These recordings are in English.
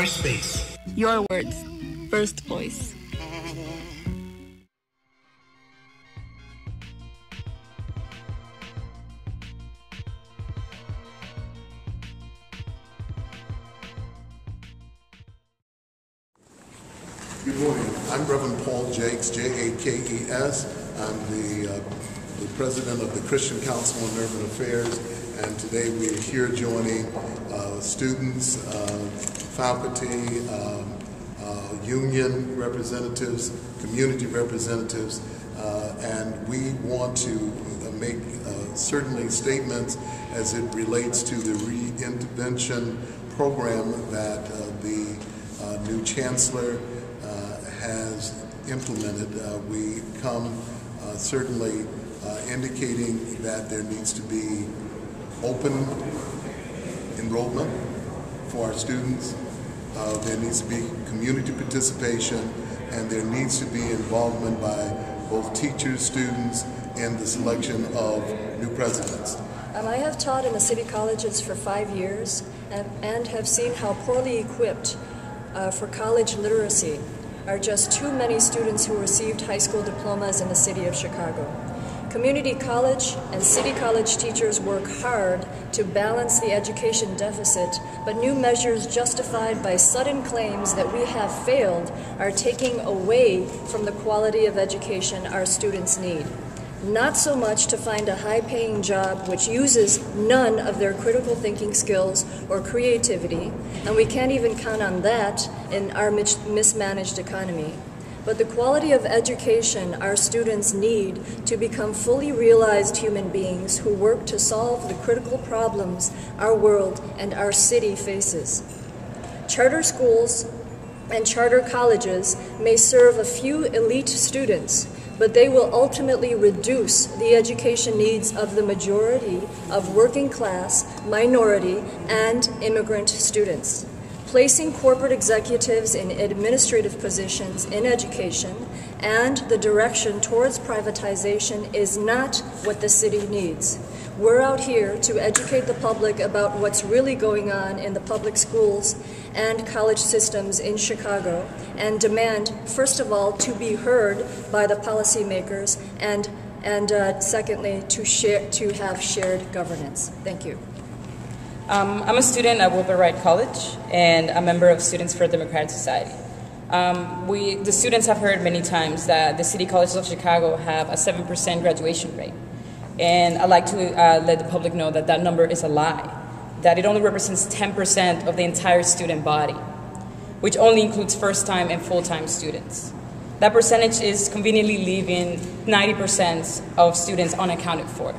space. Your words, first voice. Good morning. I'm Reverend Paul Jakes, Jakes. I'm the president of the Christian Council on Urban Affairs, and today we are here joining students, faculty, union representatives, community representatives, and we want to make certainly statements as it relates to the Reinvention program that the new Chancellor has implemented. We come certainly indicating that there needs to be open enrollment for our students. There needs to be community participation, and there needs to be involvement by both teachers, students, in the selection of new presidents. I have taught in the city colleges for 5 years and have seen how poorly equipped for college literacy are just too many students who received high school diplomas in the city of Chicago. Community college and city college teachers work hard to balance the education deficit, but new measures justified by sudden claims that we have failed are taking away from the quality of education our students need. Not so much to find a high-paying job which uses none of their critical thinking skills or creativity, and we can't even count on that in our mismanaged economy, but the quality of education our students need to become fully realized human beings who work to solve the critical problems our world and our city faces. Charter schools and charter colleges may serve a few elite students, but they will ultimately reduce the education needs of the majority of working class, minority, and immigrant students. Placing corporate executives in administrative positions in education and the direction towards privatization is not what the city needs. We're out here to educate the public about what's really going on in the public schools and college systems in Chicago and demand, first of all, to be heard by the policymakers and secondly, to have shared governance. Thank you. I'm a student at Wright College and a member of Students for a Democratic Society. The students have heard many times that the City Colleges of Chicago have a 7% graduation rate. And I'd like to let the public know that that number is a lie, that it only represents 10% of the entire student body, which only includes first-time and full-time students. That percentage is conveniently leaving 90% of students unaccounted for.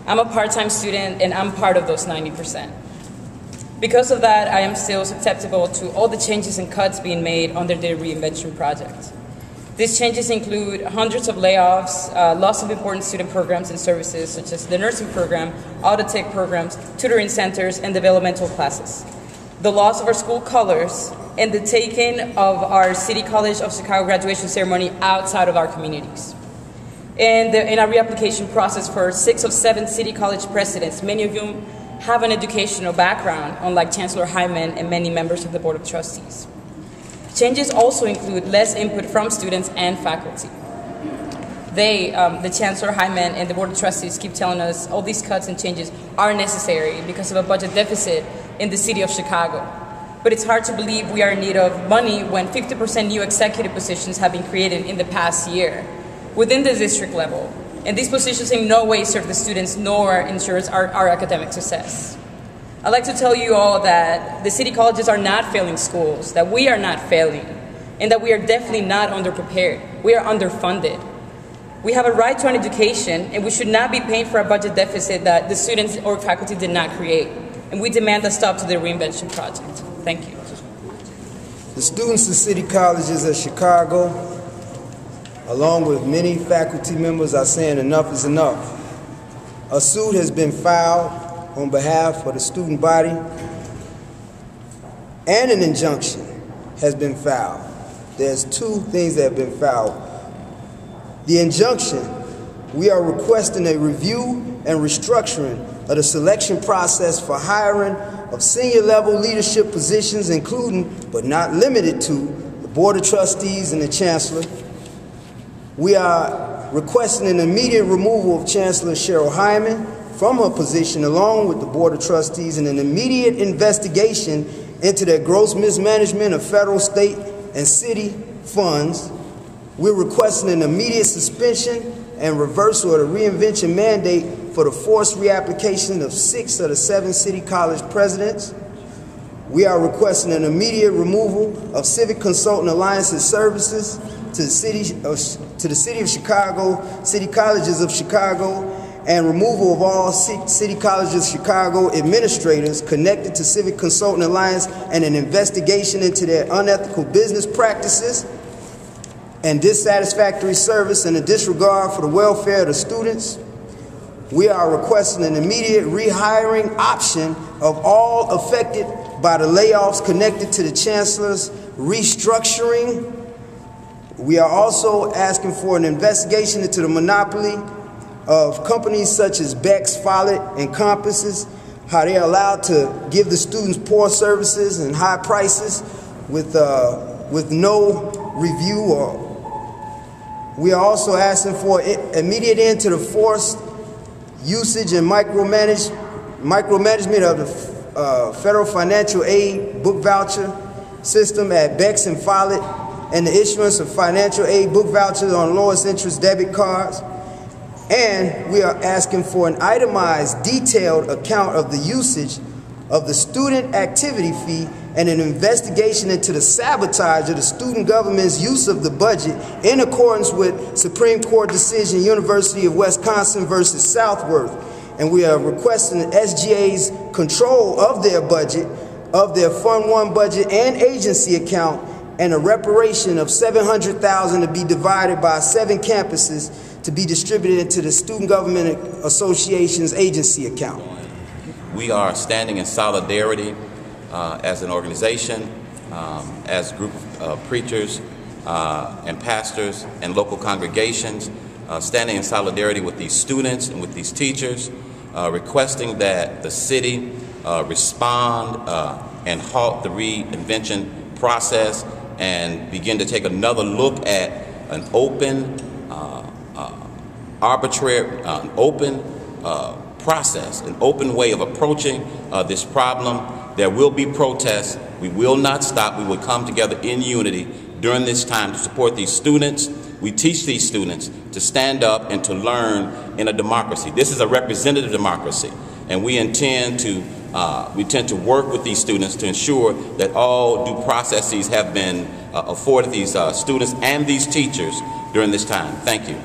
I'm a part-time student, and I'm part of those 90%. Because of that, I am still susceptible to all the changes and cuts being made under the Reinvention project. These changes include hundreds of layoffs, loss of important student programs and services, such as the nursing program, auto tech programs, tutoring centers, and developmental classes, the loss of our school colors, and the taking of our City College of Chicago graduation ceremony outside of our communities. In our reapplication process for 6 of 7 City College presidents, many of whom have an educational background, unlike Chancellor Hyman and many members of the Board of Trustees. Changes also include less input from students and faculty. The Chancellor Hyman and the Board of Trustees keep telling us all these cuts and changes are necessary because of a budget deficit in the city of Chicago. But it's hard to believe we are in need of money when 50% new executive positions have been created in the past year within the district level. And these positions in no way serve the students nor ensures our academic success. I'd like to tell you all that the city colleges are not failing schools, that we are not failing, and that we are definitely not underprepared. We are underfunded. We have a right to an education, and we should not be paying for a budget deficit that the students or faculty did not create. And we demand a stop to the Reinvention project. Thank you. The students of city colleges of Chicago, along with many faculty members, are saying enough is enough. A suit has been filed on behalf of the student body, and an injunction has been filed. There's 2 things that have been filed. The injunction, we are requesting a review and restructuring of the selection process for hiring of senior level leadership positions, including but not limited to the Board of Trustees and the Chancellor. We are requesting an immediate removal of Chancellor Hyman from her position along with the Board of Trustees and an immediate investigation into their gross mismanagement of federal, state, and city funds. We're requesting an immediate suspension and reversal of the Reinvention mandate for the forced reapplication of 6 of the 7 City College presidents. We are requesting an immediate removal of Civic Consultant Alliance's services to the City of Chicago, City Colleges of Chicago, and removal of all City Colleges of Chicago administrators connected to Civic Consultant Alliance, and an investigation into their unethical business practices and dissatisfactory service and a disregard for the welfare of the students. We are requesting an immediate rehiring option of all affected by the layoffs connected to the Chancellor's restructuring. We are also asking for an investigation into the monopoly of companies such as Beck's, Follett, and Compasses, how they're allowed to give the students poor services and high prices with no review. We are also asking for immediate end to the forced usage and micromanagement of the federal financial aid book voucher system at Beck's and Follett, and the issuance of financial aid book vouchers on lowest interest debit cards. And we are asking for an itemized, detailed account of the usage of the student activity fee and an investigation into the sabotage of the student government's use of the budget in accordance with Supreme Court decision University of Wisconsin versus Southworth. And we are requesting the SGA's control of their budget, of their Fund 1 budget and agency account, and a reparation of $700,000 to be divided by 7 campuses to be distributed into the Student Government Association's agency account. We are standing in solidarity as an organization, as a group of preachers and pastors and local congregations, standing in solidarity with these students and with these teachers, requesting that the city respond and halt the reinvention process and begin to take another look at an open, arbitrary, open process, an open way of approaching this problem. There will be protests. We will not stop. We will come together in unity during this time to support these students. We teach these students to stand up and to learn in a democracy. This is a representative democracy, and we intend to work with these students to ensure that all due processes have been afforded these students and these teachers during this time. Thank you.